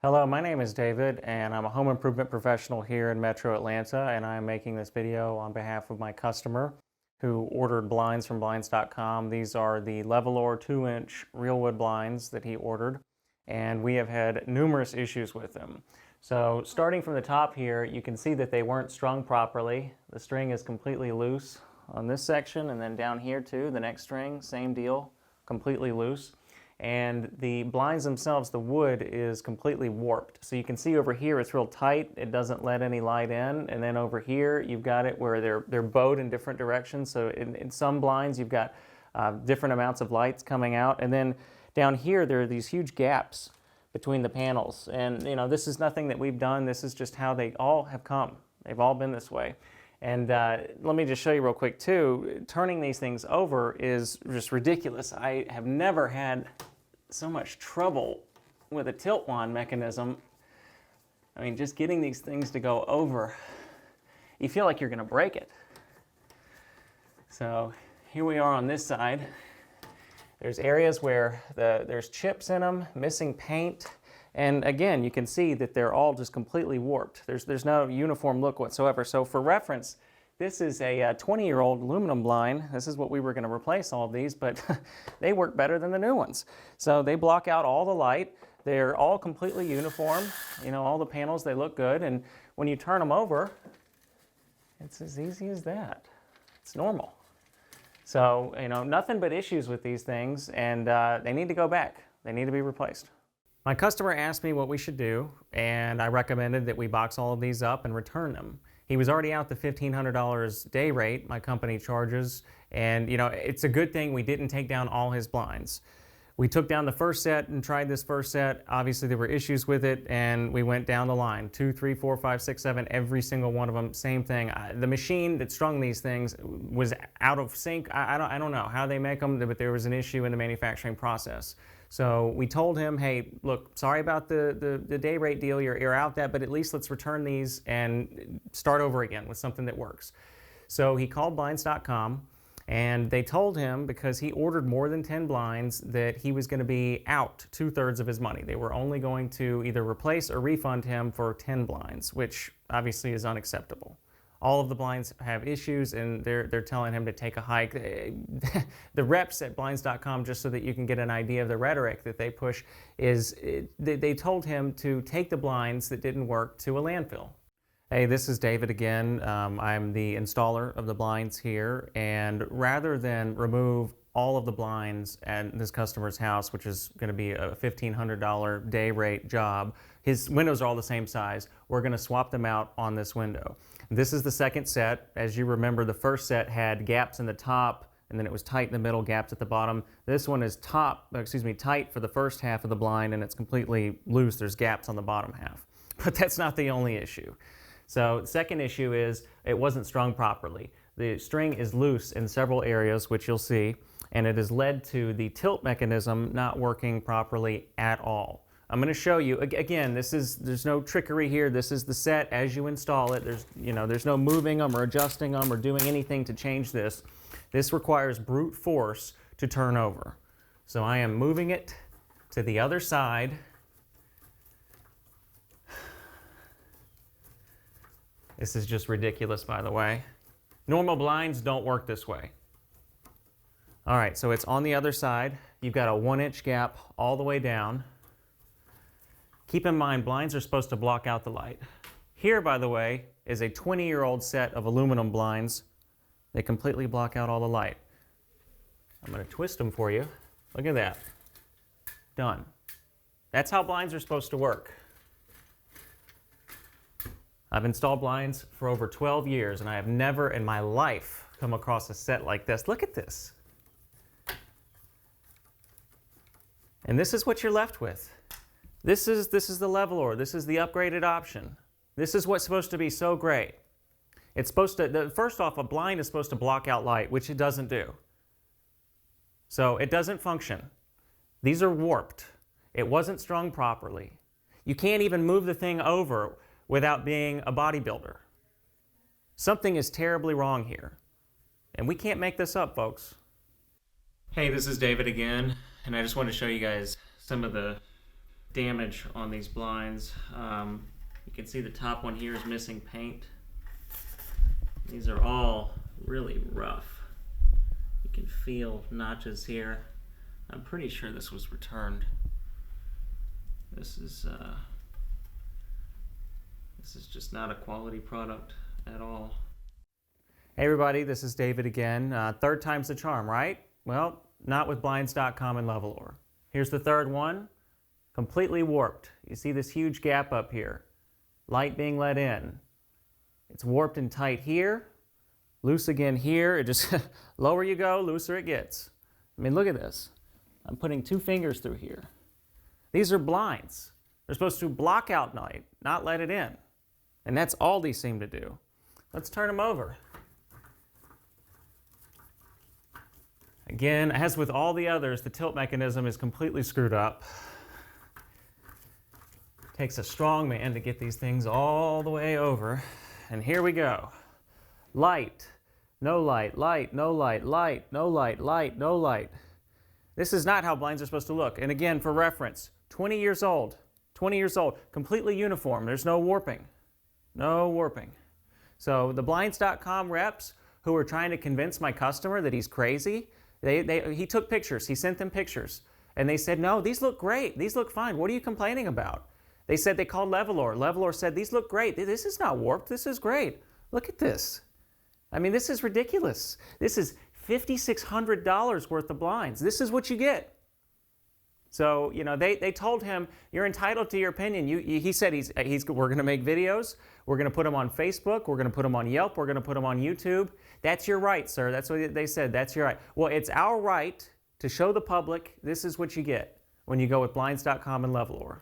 Hello, my name is David and I'm a home improvement professional here in Metro Atlanta, and I'm making this video on behalf of my customer who ordered blinds from Blinds.com. These are the Levolor 2-inch real wood blinds that he ordered, and we have had numerous issues with them. So starting from the top here, you can see that they weren't strung properly. The string is completely loose on this section, and then down here too, the next string, same deal, completely loose. And the blinds themselves, the wood is completely warped. So you can see over here it's real tight, it doesn't let any light in, and then over here you've got it where they're bowed in different directions. So in some blinds you've got different amounts of lights coming out, and then down here there are these huge gaps between the panels. And you know, this is nothing that we've done, this is just how they all have come. They've all been this way. And let me just show you real quick too, turning these things over is just ridiculous. I have never had so much trouble with a tilt wand mechanism. I mean, just getting these things to go over, you feel like you're going to break it. So here we are on this side. There's areas where there's chips in them, missing paint, and again, you can see that they're all just completely warped. There's no uniform look whatsoever. So for reference, this is a 20-year-old aluminum blind. This is what we were going to replace all of these, but they work better than the new ones. So they block out all the light. They're all completely uniform. You know, all the panels, they look good. And when you turn them over, it's as easy as that. It's normal. So, you know, nothing but issues with these things, and they need to go back. They need to be replaced. My customer asked me what we should do, and I recommended that we box all of these up and return them. He was already out the $1,500 day rate my company charges, and you know, it's a good thing we didn't take down all his blinds. We took down the first set and tried this first set. Obviously there were issues with it, and we went down the line. 2, 3, 4, 5, 6, 7, every single one of them, same thing. The machine that strung these things was out of sync. I don't know how they make them, but there was an issue in the manufacturing process. So we told him, hey, look, sorry about the day rate deal, you're out that, but at least let's return these and start over again with something that works. So he called Blinds.com, and they told him, because he ordered more than 10 blinds, that he was going to be out 2/3 of his money. They were only going to either replace or refund him for 10 blinds, which obviously is unacceptable. All of the blinds have issues, and they're telling him to take a hike. The reps at Blinds.com, just so that you can get an idea of the rhetoric that they push, is they told him to take the blinds that didn't work to a landfill. Hey, this is David again. I'm the installer of the blinds here, and rather than remove all of the blinds at this customer's house, which is going to be a $1,500 day rate job, his windows are all the same size, we're going to swap them out on this window. This is the second set. As you remember, the first set had gaps in the top, and then it was tight in the middle, gaps at the bottom. This one is tight for the first half of the blind, and it's completely loose. There's gaps on the bottom half. But that's not the only issue. So the second issue is it wasn't strung properly. The string is loose in several areas, which you'll see, and it has led to the tilt mechanism not working properly at all. I'm going to show you, again, there's no trickery here. This is the set as you install it. There's no moving them or adjusting them or doing anything to change this. This requires brute force to turn over. So I am moving it to the other side. This is just ridiculous, by the way. Normal blinds don't work this way. All right, so it's on the other side. You've got a 1-inch gap all the way down. Keep in mind, blinds are supposed to block out the light. Here, by the way, is a 20-year-old set of aluminum blinds. They completely block out all the light. I'm going to twist them for you. Look at that. Done. That's how blinds are supposed to work. I've installed blinds for over 12 years, and I have never in my life come across a set like this. Look at this. And this is what you're left with. This is the Levolor. This is the upgraded option. This is what's supposed to be so great. It's supposed to, first off, a blind is supposed to block out light, which it doesn't do. So it doesn't function. These are warped. It wasn't strung properly. You can't even move the thing over without being a bodybuilder. Something is terribly wrong here. And we can't make this up, folks. Hey, this is David again, and I just wanted to show you guys some of the damage on these blinds. You can see the top one here is missing paint. These are all really rough. You can feel notches here. I'm pretty sure this was returned. This is just not a quality product at all. Hey everybody, this is David again. Third time's the charm, right? Well, not with Blinds.com and Levolor. Here's the third one, completely warped. You see this huge gap up here, light being let in. It's warped and tight here, loose again here. It just, lower you go, looser it gets. I mean, look at this. I'm putting 2 fingers through here. These are blinds. They're supposed to block out light, not let it in. And that's all these seem to do. Let's turn them over. Again, as with all the others, the tilt mechanism is completely screwed up. It takes a strong man to get these things all the way over. And here we go. Light, no light, light, no light, light, no light, light, no light. This is not how blinds are supposed to look. And again, for reference, 20 years old, completely uniform. There's no warping. No warping. So the Blinds.com reps who were trying to convince my customer that he's crazy, he took pictures. He sent them pictures. And they said, no, these look great. These look fine. What are you complaining about? They said they called Levolor. Levolor said, these look great. This is not warped. This is great. Look at this. I mean, this is ridiculous. This is $5,600 worth of blinds. This is what you get. So, you know, they told him, you're entitled to your opinion. He said we're going to make videos. We're going to put them on Facebook. We're going to put them on Yelp. We're going to put them on YouTube. That's your right, sir. That's what they said. That's your right. Well, it's our right to show the public this is what you get when you go with Blinds.com and Levolor.